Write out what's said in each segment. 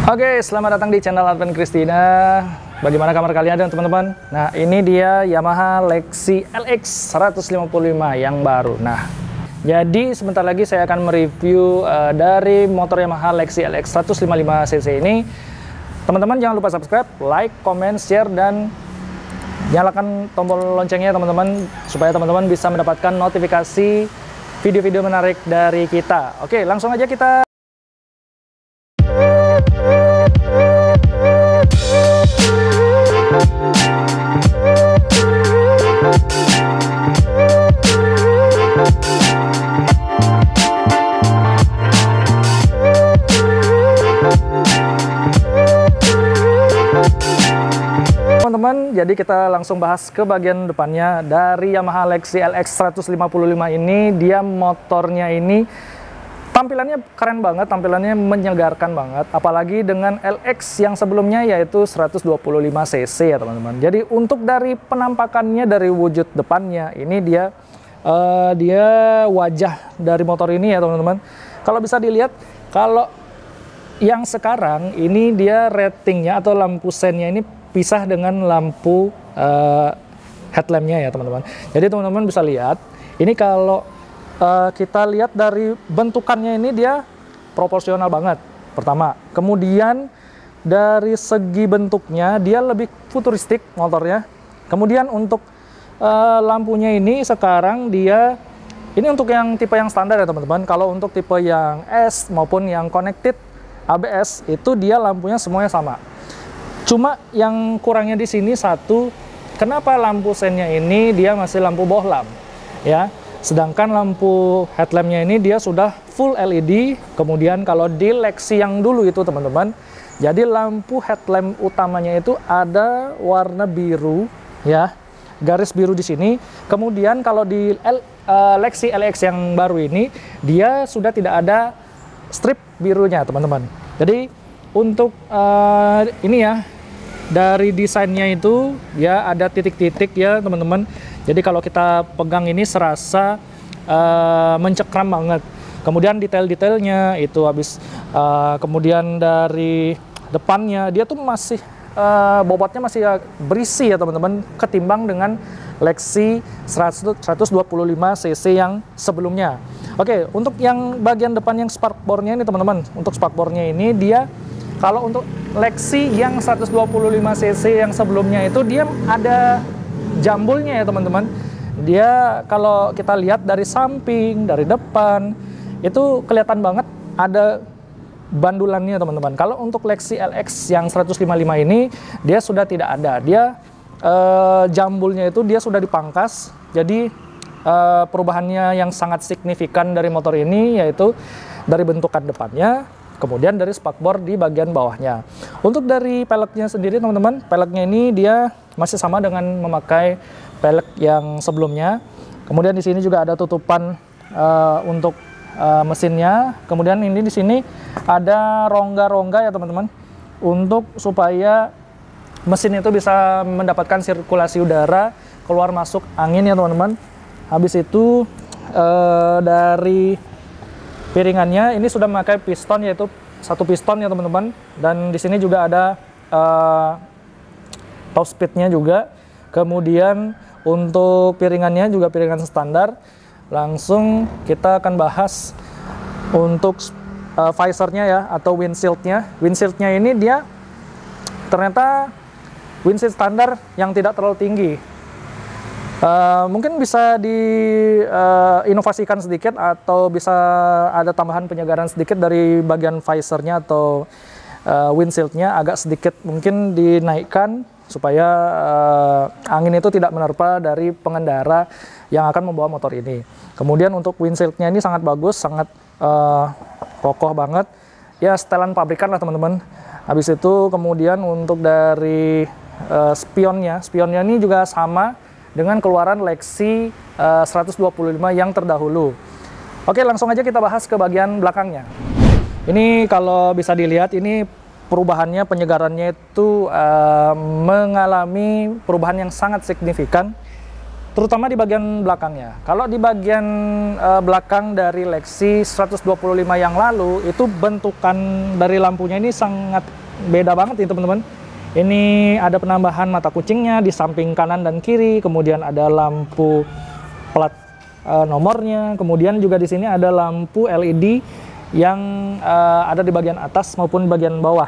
Oke, selamat datang di channel Advent Christina. Bagaimana kabar kalian teman-teman? Nah, ini dia Yamaha Lexi LX 155 yang baru. Nah, jadi sebentar lagi saya akan mereview dari motor Yamaha Lexi LX 155cc ini. Teman-teman jangan lupa subscribe, like, comment, share, dan nyalakan tombol loncengnya teman-teman, supaya teman-teman bisa mendapatkan notifikasi video-video menarik dari kita. Oke, langsung aja kita. Teman-teman, jadi kita langsung bahas ke bagian depannya dari Yamaha Lexi LX 155 ini. Dia motornya ini tampilannya keren banget, tampilannya menyegarkan banget, apalagi dengan LX yang sebelumnya yaitu 125cc ya teman-teman. Jadi untuk dari penampakannya, dari wujud depannya ini dia wajah dari motor ini ya teman-teman. Kalau bisa dilihat, kalau yang sekarang ini dia ratingnya atau lampu sennya ini pisah dengan lampu headlampnya ya teman-teman. Jadi teman-teman bisa lihat, ini kalau kita lihat dari bentukannya ini dia proporsional banget, pertama. Kemudian dari segi bentuknya dia lebih futuristik motornya. Kemudian untuk lampunya ini sekarang dia, ini untuk yang tipe yang standar ya teman-teman. Kalau untuk tipe yang S maupun yang connected ABS itu dia lampunya semuanya sama. Cuma yang kurangnya di sini satu, kenapa lampu sennya ini dia masih lampu bohlam ya. Sedangkan lampu headlampnya ini dia sudah full LED. Kemudian kalau di Lexi yang dulu itu teman-teman, jadi lampu headlamp utamanya itu ada warna biru ya, garis biru di sini. Kemudian kalau di Lexi LX yang baru ini dia sudah tidak ada strip birunya teman-teman. Jadi untuk ini ya, dari desainnya itu ya ada titik-titik ya teman-teman. Jadi kalau kita pegang ini serasa mencekram banget. Kemudian detail-detailnya itu habis, kemudian dari depannya dia tuh masih bobotnya masih berisi ya teman-teman, ketimbang dengan Lexi 125cc yang sebelumnya. Oke, untuk yang bagian depan yang sparkbornya ini teman-teman, untuk sparkbornya ini dia, kalau untuk Lexi yang 125cc yang sebelumnya itu dia ada jambulnya ya teman-teman. Dia kalau kita lihat dari samping, dari depan, itu kelihatan banget ada bandulannya teman-teman. Kalau untuk Lexi LX yang 155 ini dia sudah tidak ada. Dia jambulnya itu dia sudah dipangkas. Jadi perubahannya yang sangat signifikan dari motor ini yaitu dari bentukan depannya, kemudian dari spakbor di bagian bawahnya. Untuk dari peleknya sendiri teman-teman, peleknya ini dia masih sama dengan memakai pelek yang sebelumnya. Kemudian di sini juga ada tutupan untuk mesinnya. Kemudian ini di sini ada rongga-rongga ya teman-teman, untuk supaya mesin itu bisa mendapatkan sirkulasi udara, keluar masuk angin ya teman-teman. Habis itu dari piringannya ini sudah memakai piston, yaitu satu piston ya teman-teman. Dan di sini juga ada top speednya juga. Kemudian untuk piringannya juga piringan standar. Langsung kita akan bahas untuk visornya ya, atau windshieldnya. Windshieldnya ini dia ternyata windshield standar yang tidak terlalu tinggi. Mungkin bisa diinovasikan sedikit, atau bisa ada tambahan penyegaran sedikit dari bagian visornya atau windshieldnya, agak sedikit mungkin dinaikkan supaya angin itu tidak menerpa dari pengendara yang akan membawa motor ini. Kemudian untuk windshieldnya ini sangat bagus, sangat kokoh banget ya, setelan pabrikan lah teman-teman. Habis itu kemudian untuk dari spionnya ini juga sama dengan keluaran Lexi 125 yang terdahulu. Oke, langsung aja kita bahas ke bagian belakangnya. Ini kalau bisa dilihat, ini perubahannya, penyegarannya itu mengalami perubahan yang sangat signifikan. terutama di bagian belakangnya. Kalau di bagian belakang dari Lexi 125 yang lalu, itu bentukan dari lampunya ini sangat beda banget nih teman-teman. Ini ada penambahan mata kucingnya di samping kanan dan kiri, kemudian ada lampu plat nomornya, kemudian juga di sini ada lampu LED yang ada di bagian atas maupun bagian bawah.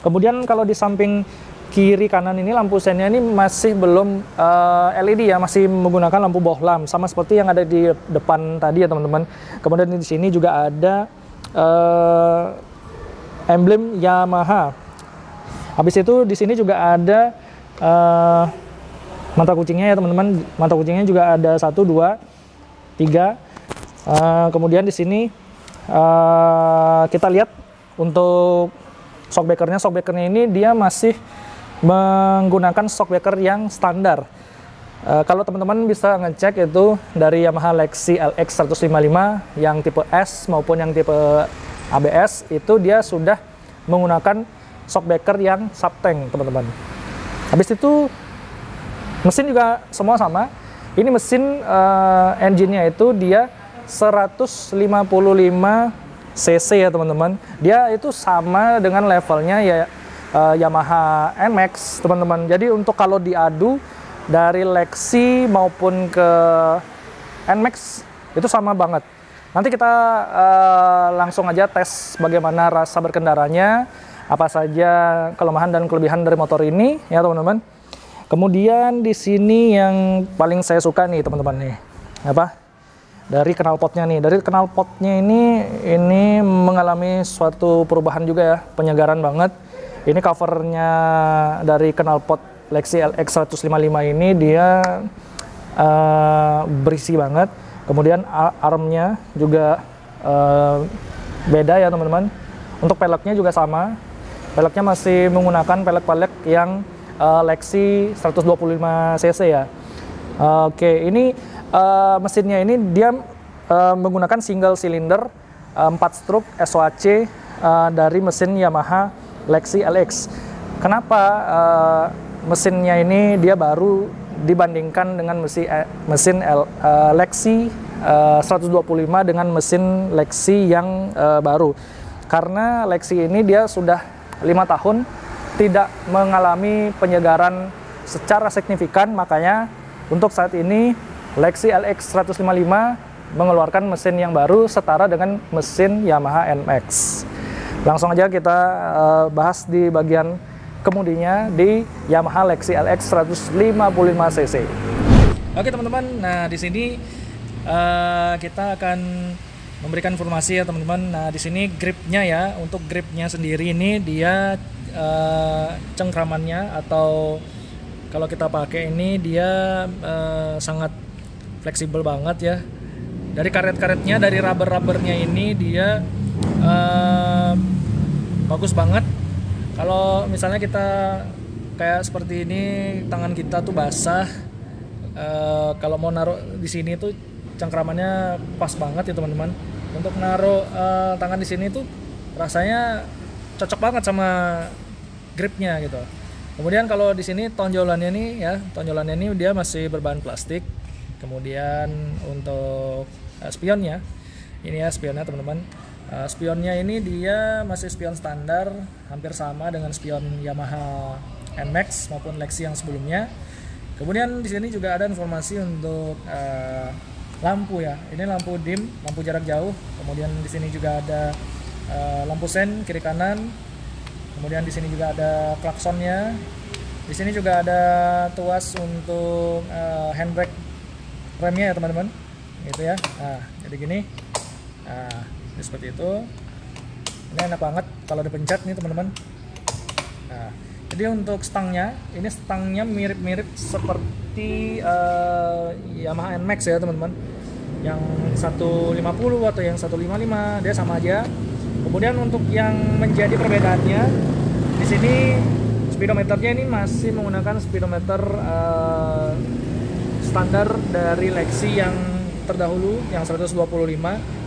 Kemudian kalau di samping kiri kanan ini lampu sennya ini masih belum LED ya, masih menggunakan lampu bohlam sama seperti yang ada di depan tadi ya teman-teman. Kemudian di sini juga ada emblem Yamaha. Habis itu di sini juga ada mata kucingnya ya teman-teman. Mata kucingnya juga ada 1, 2, 3. Kemudian di sini kita lihat untuk shockbreakernya. Shockbreakernya ini dia masih menggunakan shockbreaker yang standar. Kalau teman-teman bisa ngecek itu dari Yamaha Lexi LX 155 yang tipe S maupun yang tipe ABS, itu dia sudah menggunakan shockbreaker yang subtank teman-teman. Habis itu mesin juga semua sama. Ini mesin engine-nya itu dia 155 cc ya teman-teman. Dia itu sama dengan levelnya ya Yamaha NMAX teman-teman. Jadi untuk kalau diadu dari Lexi maupun ke NMAX itu sama banget. Nanti kita langsung aja tes bagaimana rasa berkendaranya, apa saja kelemahan dan kelebihan dari motor ini ya teman-teman. Kemudian di sini yang paling saya suka nih teman-teman nih, apa? Dari knalpotnya nih. Dari knalpotnya ini mengalami suatu perubahan juga ya, penyegaran banget. Ini covernya dari knalpot Lexi LX 155 ini dia berisi banget. Kemudian armnya juga beda ya teman-teman. Untuk peleknya juga sama. Peleknya masih menggunakan pelek-pelek yang Lexi 125 cc ya. Oke, ini mesinnya ini dia menggunakan single cylinder 4 stroke SOHC dari mesin Yamaha Lexi LX. Kenapa mesinnya ini dia baru dibandingkan dengan mesin Lexi 125 dengan mesin Lexi yang baru? Karena Lexi ini dia sudah 5 tahun tidak mengalami penyegaran secara signifikan, makanya untuk saat ini Lexi LX 155 mengeluarkan mesin yang baru setara dengan mesin Yamaha NMAX. Langsung aja kita bahas di bagian kemudinya di Yamaha Lexi LX 155 cc. Oke teman-teman, nah di sini kita akan memberikan informasi ya teman-teman. Nah di sini gripnya ya, untuk gripnya sendiri ini dia cengkramannya atau kalau kita pakai ini dia sangat fleksibel banget ya. Dari karet-karetnya, dari rubber-rubbernya ini dia bagus banget. Kalau misalnya kita kayak seperti ini, tangan kita tuh basah, kalau mau naruh di sini tuh cengkramannya pas banget ya teman-teman. Untuk naruh tangan di sini tuh rasanya cocok banget sama gripnya gitu. Kemudian kalau di sini tonjolannya nih ya, tonjolannya ini dia masih berbahan plastik. Kemudian untuk spionnya, ini ya spionnya teman-teman. Spionnya ini dia masih spion standar, hampir sama dengan spion Yamaha NMAX maupun Lexi yang sebelumnya. Kemudian di sini juga ada informasi untuk lampu ya. Ini lampu dim, lampu jarak jauh. Kemudian di sini juga ada lampu sen kiri kanan. Kemudian di sini juga ada klaksonnya. Di sini juga ada tuas untuk handbrake remnya ya teman-teman. Gitu ya. Nah, jadi gini. Nah, ini seperti itu. Ini enak banget kalau dipencet nih teman-teman. Nah, jadi untuk stangnya, ini stangnya mirip-mirip seperti Yamaha NMAX ya teman-teman. Yang 150 atau yang 155 dia sama aja. Kemudian untuk yang menjadi perbedaannya, di sini speedometernya ini masih menggunakan speedometer standar dari Lexi yang terdahulu yang 125.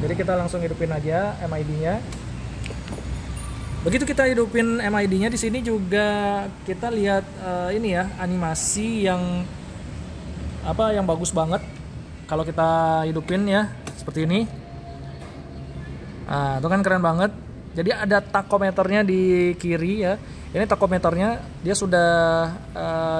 Jadi kita langsung hidupin aja MID-nya. Begitu kita hidupin MID-nya, di sini juga kita lihat ini ya, animasi yang apa yang bagus banget kalau kita hidupin ya seperti ini. Nah, itu kan keren banget. Jadi ada takometernya di kiri ya. Ini takometernya dia sudah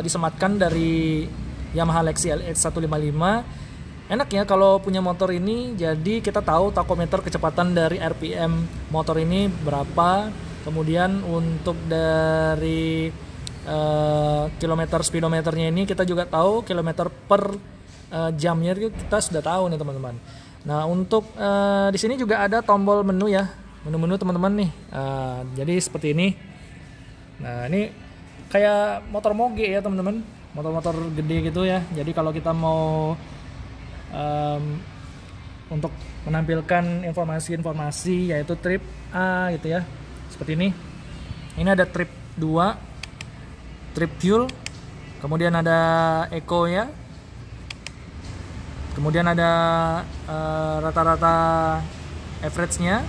disematkan dari Yamaha Lexi LX 155. Enak ya kalau punya motor ini, jadi kita tahu takometer kecepatan dari RPM motor ini berapa. Kemudian untuk dari kilometer speedometernya ini kita juga tahu, kilometer per jamnya kita sudah tahu nih teman-teman. Nah untuk di sini juga ada tombol menu ya, menu-menu teman-teman nih. Jadi seperti ini. Nah ini kayak motor moge ya teman-teman, motor-motor gede gitu ya. Jadi kalau kita mau untuk menampilkan informasi-informasi yaitu trip A gitu ya, seperti ini. Ini ada trip 2, trip fuel, kemudian ada eco ya, kemudian ada rata-rata average-nya,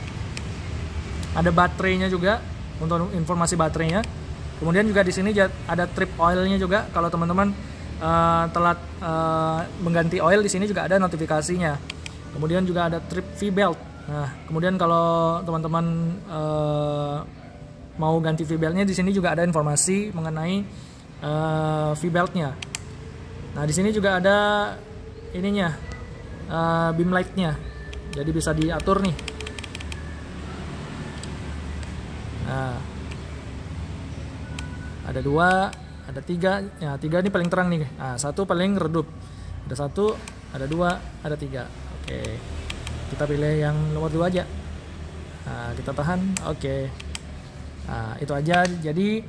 ada baterainya juga untuk informasi baterainya. Kemudian juga di sini ada trip oil-nya juga. Kalau teman-teman telat mengganti oil, di sini juga ada notifikasinya. Kemudian juga ada trip V-belt. Nah, kemudian kalau teman-teman mau ganti V-beltnya, di sini juga ada informasi mengenai V-beltnya. Nah, di sini juga ada ininya, beam light-nya. Jadi bisa diatur nih. Nah, ada 2, ada 3, ya 3 ini paling terang nih. Nah, 1 paling redup. Ada 1, ada 2, ada 3. Oke, kita pilih yang nomor 2 aja. Nah, kita tahan. Oke. Nah, itu aja. Jadi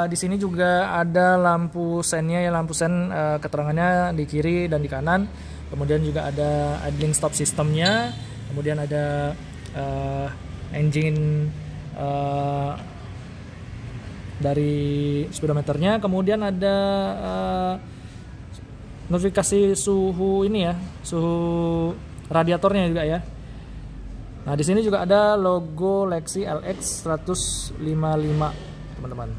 di sini juga ada lampu sennya ya, lampu sen keterangannya di kiri dan di kanan. Kemudian juga ada idling stop sistemnya. Kemudian ada engine dari speedometernya. Kemudian ada notifikasi suhu ini ya, suhu radiatornya juga ya. Nah, di sini juga ada logo Lexi LX 155 teman-teman.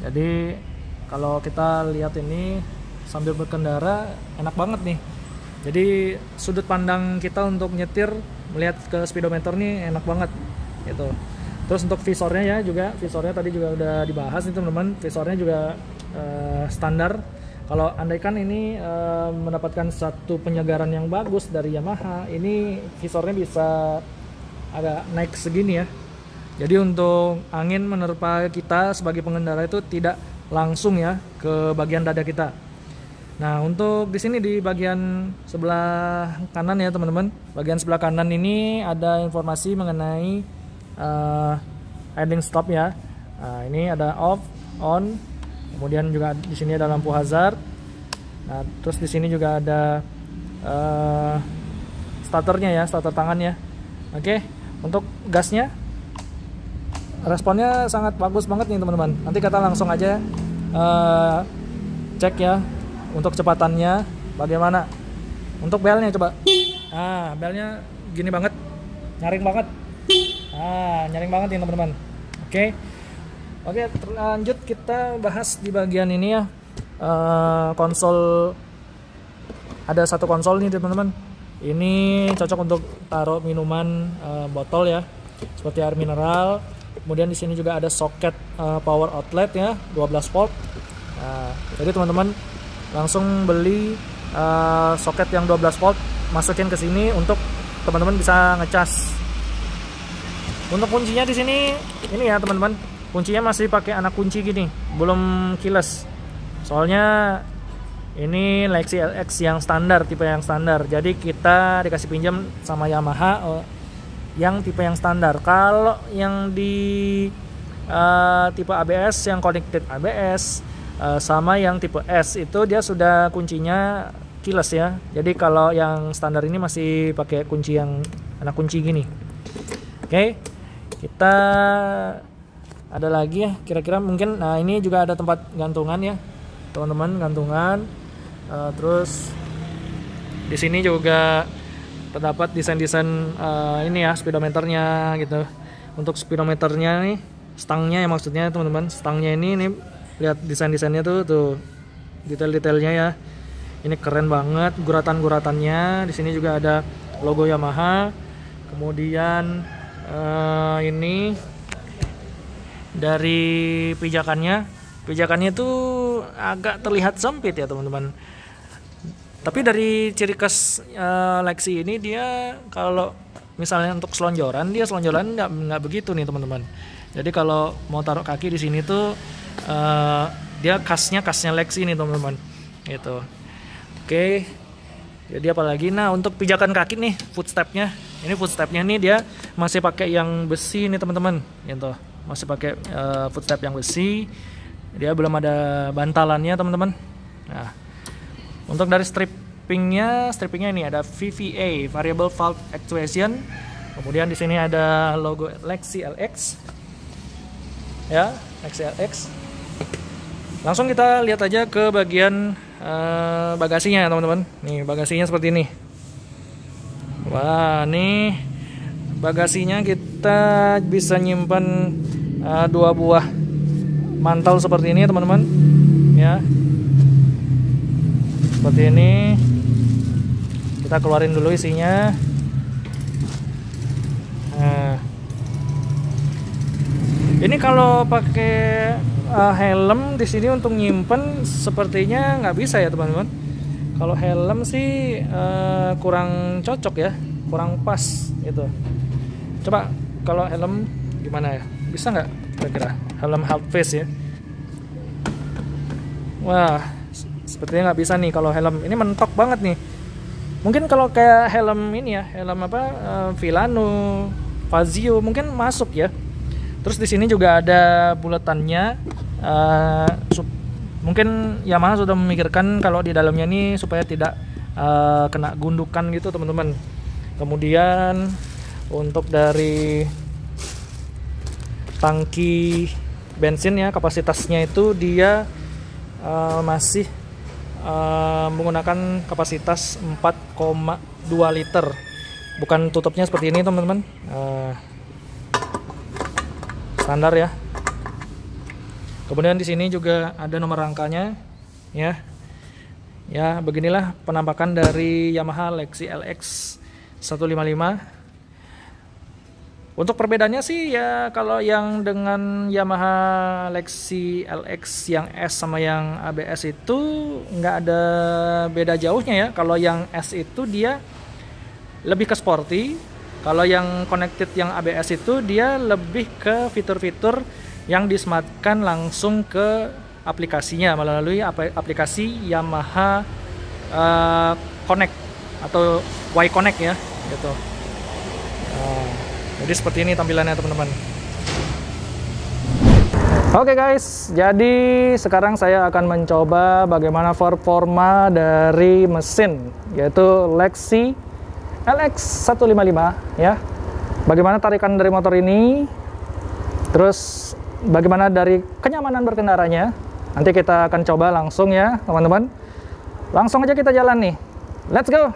Jadi kalau kita lihat ini sambil berkendara enak banget nih. Jadi sudut pandang kita untuk nyetir melihat ke speedometer nih enak banget gitu. Terus untuk visornya ya juga, visornya tadi juga udah dibahas nih teman-teman. Visornya juga standar. Kalau andaikan ini mendapatkan satu penyegaran yang bagus dari Yamaha, ini visornya bisa agak naik segini ya. Jadi untuk angin menerpa kita sebagai pengendara itu tidak langsung ya ke bagian dada kita. Nah, untuk di sini di bagian sebelah kanan ya teman-teman, bagian sebelah kanan ini ada informasi mengenai idling stop ya. Nah, ini ada off, on, kemudian juga di sini ada lampu hazard. Nah, terus di sini juga ada starternya ya, starter tangannya. Oke, untuk gasnya responnya sangat bagus banget nih teman-teman. Nanti kita langsung aja cek ya untuk kecepatannya bagaimana. Untuk belnya coba. Nah, belnya gini banget, nyaring banget. Nah, nyaring banget nih teman-teman. Oke, lanjut kita bahas di bagian ini ya. Konsol, ada satu konsol nih teman-teman. Ini cocok untuk taruh minuman botol ya, seperti air mineral. Kemudian di sini juga ada soket power outlet ya, 12 volt. Nah, jadi teman-teman langsung beli soket yang 12 volt, masukin ke sini untuk teman-teman bisa ngecas. Untuk kuncinya di sini ini ya teman-teman, kuncinya masih pakai anak kunci gini, belum keyless. Soalnya ini Lexi LX yang standar, tipe yang standar. Jadi kita dikasih pinjam sama Yamaha yang tipe yang standar. Kalau yang di tipe ABS yang connected ABS sama yang tipe S itu dia sudah kuncinya keyless ya. Jadi kalau yang standar ini masih pakai kunci yang anak kunci gini. Oke, kita ada lagi ya kira-kira mungkin. Nah, ini juga ada tempat gantungan ya teman-teman, gantungan. Terus di sini juga terdapat desain-desain ini ya, speedometernya gitu. Untuk speedometernya nih, stangnya ya maksudnya teman-teman, stangnya ini lihat desain-desainnya tuh detail-detailnya ya. Ini keren banget guratan-guratannya. Di sini juga ada logo Yamaha. Kemudian ini dari pijakannya. Pijakannya itu agak terlihat sempit ya teman-teman. Tapi dari ciri khas Lexi ini, dia kalau misalnya untuk selonjoran, dia selonjoran nggak begitu nih teman-teman. Jadi kalau mau taruh kaki di sini tuh dia khasnya Lexi nih teman-teman. Gitu. Oke. Jadi apalagi, nah untuk pijakan kaki nih, footstepnya. Ini footstepnya nih dia masih pakai yang besi nih teman-teman. Gitu. Masih pakai footstep yang besi. Dia belum ada bantalannya teman-teman. Nah, untuk dari strippingnya ini ada VVA, Variable Valve Actuation. Kemudian di sini ada logo Lexi LX. Ya, Lexi LX. Langsung kita lihat aja ke bagian bagasinya ya teman-teman. Nih bagasinya seperti ini. Wah, nih bagasinya kita bisa nyimpan 2 buah mantel seperti ini teman-teman. Ya. Seperti ini. Kita keluarin dulu isinya. Nah. Ini kalau pakai helm di sini untuk nyimpen sepertinya nggak bisa ya teman-teman. Kalau helm sih kurang cocok ya, kurang pas gitu. Coba kalau helm gimana ya? Bisa nggak kira-kira? Helm half face ya. Wah, sepertinya nggak bisa nih kalau helm. Ini mentok banget nih. Mungkin kalau kayak helm ini ya, helm apa Villano, Fazio mungkin masuk ya. Terus di sini juga ada buletannya. Mungkin Yamaha sudah memikirkan kalau di dalamnya ini supaya tidak kena gundukan gitu teman-teman. Kemudian untuk dari tangki bensin ya, kapasitasnya itu dia masih menggunakan kapasitas 4,2 liter. Bukan tutupnya seperti ini teman-teman. Standar ya. Kemudian di sini juga ada nomor rangkanya ya. Ya, beginilah penampakan dari Yamaha Lexi LX 155. Untuk perbedaannya sih ya, kalau yang dengan Yamaha Lexi LX yang S sama yang ABS itu nggak ada beda jauhnya ya. Kalau yang S itu dia lebih ke sporty. Kalau yang connected yang ABS itu dia lebih ke fitur-fitur yang disematkan langsung ke aplikasinya melalui aplikasi Yamaha Connect atau Y Connect ya gitu. Jadi seperti ini tampilannya teman-teman. Oke guys, jadi sekarang saya akan mencoba bagaimana performa dari mesin yaitu Lexi LX 155 ya. Bagaimana tarikan dari motor ini, terus bagaimana dari kenyamanan berkendaranya. Nanti kita akan coba langsung ya teman-teman. Langsung aja kita jalan nih. Let's go.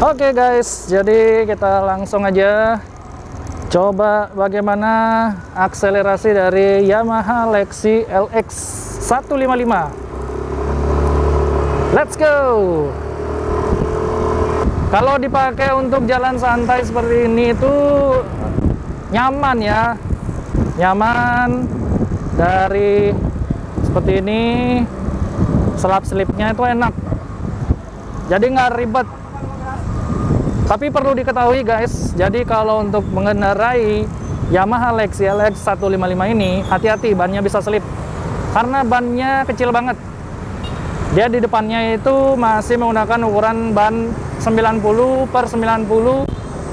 Oke guys, jadi kita langsung aja coba bagaimana akselerasi dari Yamaha Lexi LX 155. Let's go. Kalau dipakai untuk jalan santai seperti ini itu nyaman ya, nyaman. Dari seperti ini selap-selipnya itu enak, jadi nggak ribet. Tapi perlu diketahui guys, jadi kalau untuk mengendarai Yamaha Lexi LX 155 ini hati-hati, bannya bisa selip karena bannya kecil banget. Dia di depannya itu masih menggunakan ukuran ban 90/90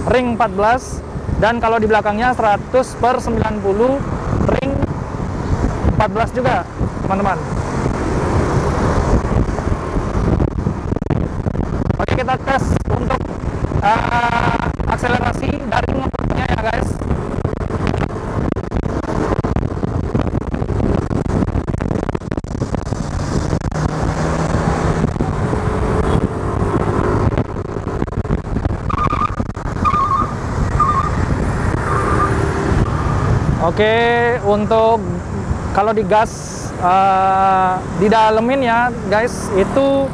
ring 14, dan kalau di belakangnya 100/90 ring 14 juga teman-teman. Oke, kita tes untuk akselerasi dari motornya ya guys. Oke, untuk kalau digas didalemin ya guys, itu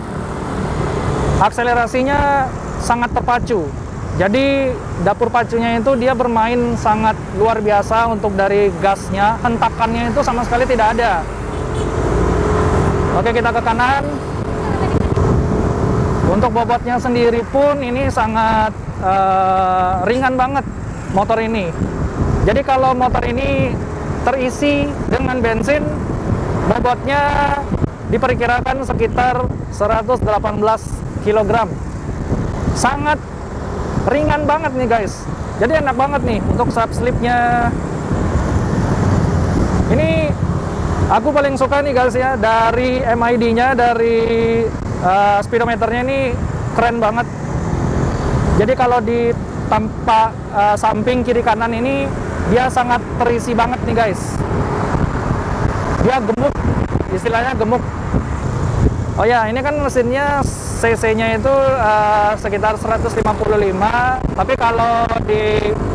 akselerasinya sangat terpacu. Jadi dapur pacunya itu dia bermain sangat luar biasa untuk dari gasnya, hentakannya itu sama sekali tidak ada. Oke, kita ke kanan. Untuk bobotnya sendiri pun ini sangat ringan banget motor ini. Jadi kalau motor ini terisi dengan bensin, bobotnya diperkirakan sekitar 118 kg. Sangat ringan banget nih guys. Jadi enak banget nih untuk subslipnya. Ini aku paling suka nih guys ya, dari MID-nya, dari speedometernya ini keren banget. Jadi kalau di tampak samping kiri kanan ini dia sangat terisi banget nih guys. Dia gemuk, istilahnya gemuk. Oh ya, ini kan mesinnya cc-nya itu sekitar 155, tapi kalau dipakai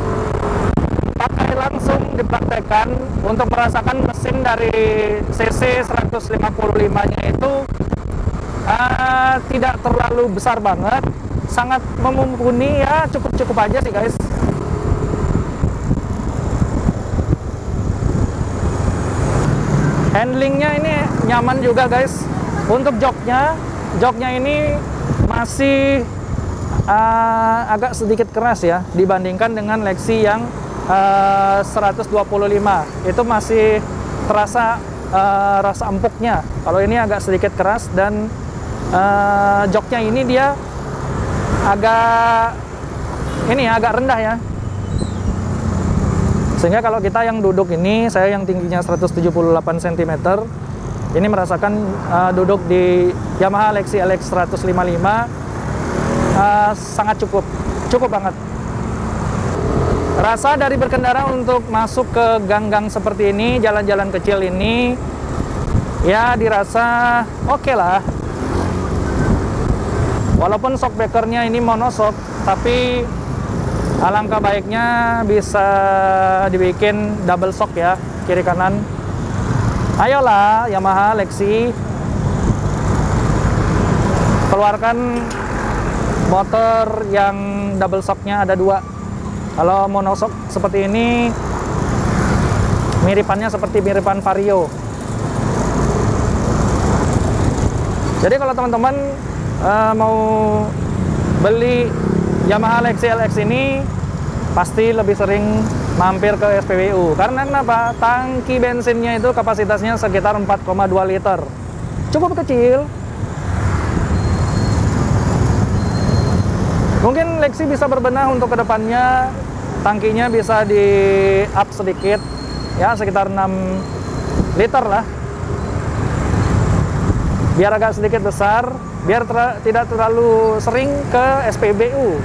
langsung dipraktekkan untuk merasakan mesin dari cc 155-nya itu tidak terlalu besar banget, sangat mumpuni ya, cukup-cukup aja sih guys. Handlingnya ini nyaman juga guys. Untuk joknya ini masih agak sedikit keras ya dibandingkan dengan Lexi yang 125. Itu masih terasa rasa empuknya. Kalau ini agak sedikit keras, dan joknya ini dia agak rendah ya. Sehingga kalau kita yang duduk ini, saya yang tingginya 178 cm, ini merasakan duduk di Yamaha Lexi LX 155 sangat cukup banget. Rasa dari berkendara untuk masuk ke gang-gang seperti ini, jalan-jalan kecil ini, ya dirasa oke lah. Walaupun shockbreakernya ini monoshock, tapi alangkah baiknya bisa dibikin double shock ya, kiri kanan. Ayolah Yamaha Lexi, keluarkan motor yang double shocknya ada 2. Kalau monoshock seperti ini, miripannya seperti miripan Vario. Jadi kalau teman-teman mau beli Yamaha Lexi LX ini, pasti lebih sering mampir ke SPBU. Karena kenapa? Tangki bensinnya itu kapasitasnya sekitar 4,2 liter. Cukup kecil. Mungkin Lexi bisa berbenah untuk kedepannya, tangkinya bisa di up sedikit, ya sekitar 6 liter lah. Biar agak sedikit besar, biar tidak terlalu sering ke SPBU.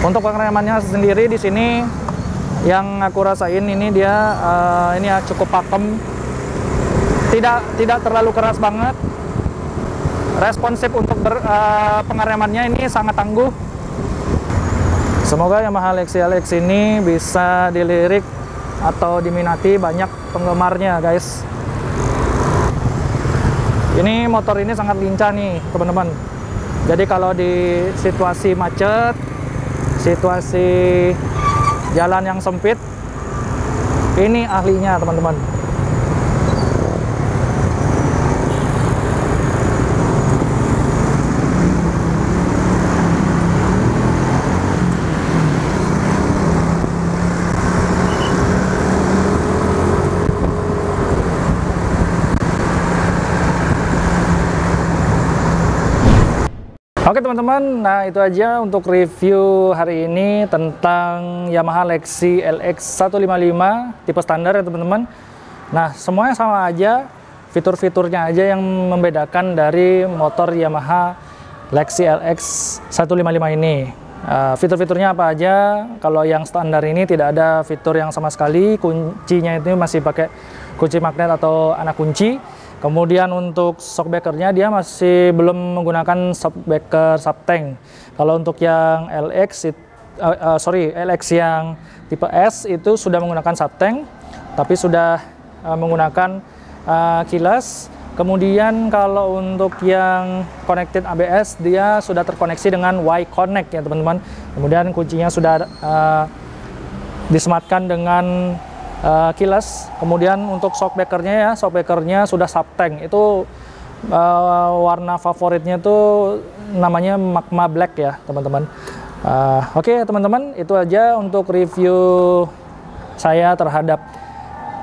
Untuk pengeremannya sendiri di sini yang aku rasain ini dia ini ya cukup pakem, tidak terlalu keras banget, responsif untuk pengeremannya ini sangat tangguh. Semoga Yamaha Lexi LX ini bisa dilirik atau diminati banyak penggemarnya guys. Ini motor ini sangat lincah nih teman-teman. Jadi kalau di situasi macet, situasi jalan yang sempit, ini ahlinya teman-teman. Oke teman-teman, nah itu aja untuk review hari ini tentang Yamaha Lexi LX 155 tipe standar ya teman-teman. Nah semuanya sama aja, fitur-fiturnya aja yang membedakan dari motor Yamaha Lexi LX 155 ini. Fitur-fiturnya apa aja? Kalau yang standar ini tidak ada fitur yang sama sekali, kuncinya itu masih pakai kunci magnet atau anak kunci. Kemudian untuk shockbreakernya dia masih belum menggunakan shockbreaker subtank. Kalau untuk yang LX LX yang tipe S itu sudah menggunakan subtank. tapi sudah menggunakan kilas. Kemudian kalau untuk yang connected ABS, dia sudah terkoneksi dengan Y-Connect ya teman-teman. Kemudian kuncinya sudah disematkan dengan kilas. Kemudian untuk shockbreakernya ya, shockbreakernya sudah subtank. Itu warna favoritnya tuh namanya Magma Black ya teman-teman. Oke teman-teman, itu aja untuk review saya terhadap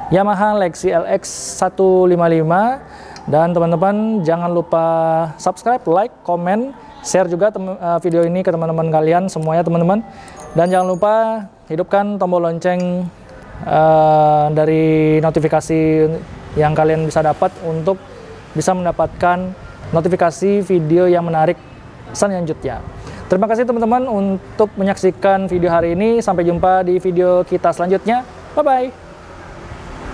Yamaha Lexi LX 155. Dan teman-teman jangan lupa subscribe, like, komen, share juga video ini ke teman-teman kalian semuanya teman-teman. Dan jangan lupa hidupkan tombol lonceng dari notifikasi yang kalian bisa dapat untuk bisa mendapatkan notifikasi video yang menarik selanjutnya. Terima kasih teman-teman untuk menyaksikan video hari ini. Sampai jumpa di video kita selanjutnya. Bye-bye.